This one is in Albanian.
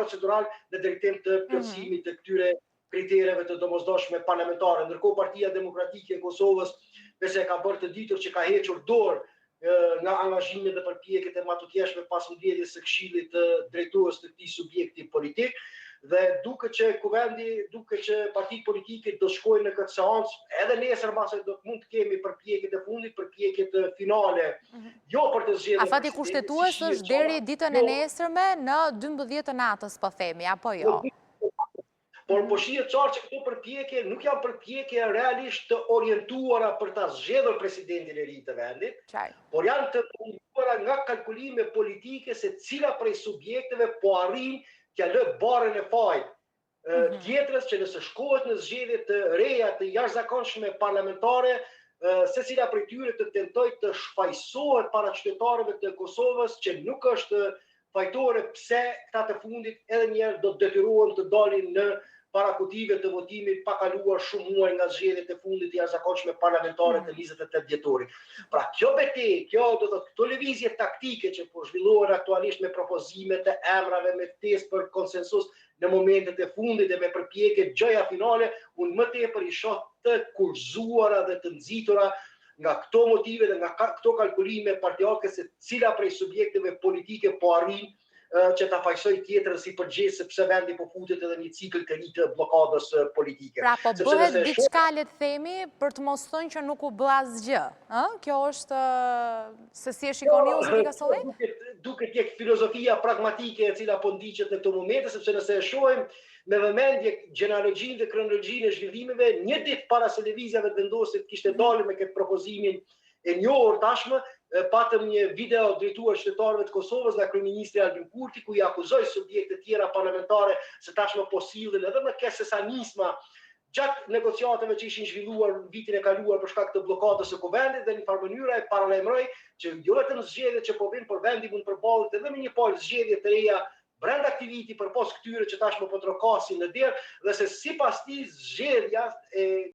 procedural në drejtim të plotësimit të këtyre kritereve të domosdoshme parlamentare. Ndërkohë Partia Demokratike e Kosovës pse ka bërë të ditur që ka hequr dorë nga angazhimet dhe përpjekjet e matutjeshme pas mbledhjes së Këshillit të drejtues të këtij subjekti politik. Dhe duket që partitë politike do shkojnë në këtë seancë, edhe nesër mbase do mund të kemi përpjekjet e fundit, përpjekjet finale, jo për të zgjedhur. Afati kushtetues është deri ditën e nesërme në 12 të natës, po themi, apo jo? Por po shihet qartë që këto përpjekje nuk janë përpjekje realisht të orientuara për ta zgjedhur presidentin e ri të vendit, por janë të orientuara nga kalkulime politike se cila prej subjekteve po arrin t'ja lë barrën e fajit. Tjetrës që nëse shkohet në zgjedhje të reja të jashtëzakonshme parlamentare, secila prej tyre të tentojë të shfaqsohet para qytetarëve të Kosovës që nuk është fajtore pse këta të fundit edhe një herë do të detyrohen të dalin në parakutive të votimit pa kaluar shumë muaj nga zgjedhjet e fundit të jashtëzakonshme parlamentare të 28 dhjetorit. Pra kjo betejë, këto lëvizje taktike që po zhvillohen aktualisht me propozime të emrave, me ftesë për konsensus në momentet e fundit dhe me përpjekje gjëja finale, unë më tepër i shoh të kurzuara dhe të nxitura nga këto motive dhe nga këto kalkulime partijake se cila prej subjekteve politike po arrin që ta fajsoj tjetrën si përgjegjës sepse vendi po futet edhe një cikël të ri të blokadës politike. Pra po bëhet diçka le të themi për të mos thënë që nuk u bë asgjë, ëh? Kjo është se si e shikoni ju zoti Kasolli? Duket tek filozofia pragmatike e cila po ndiqet në këto momente, sepse nëse e shohim me vëmendje gjenealogjinë dhe kronologjinë e zhvillimeve, një ditë para se lëvizjave të vendosit kishte dalë me këtë propozimin e njohur tashmë, patëm një video drejtuar qytetarëve të Kosovës nga kryeministri Albin Kurti, ku i akuzoi subjekte tjera parlamentare se tashmë po sillen edhe në kesesanisma gjatë negociatave që ishin zhvilluar vitin e kaluar për shkak të bllokadës së kuvendit dhe në farë mënyrë e paralajmëroi që jo vetëm zgjedhjet që po vinë, por vendi mund përballet edhe me një palë zgjedhje të reja brenda aktiviti përpos këtyre që tashmë po trokasin në derë dhe se sipas tij zgjedhja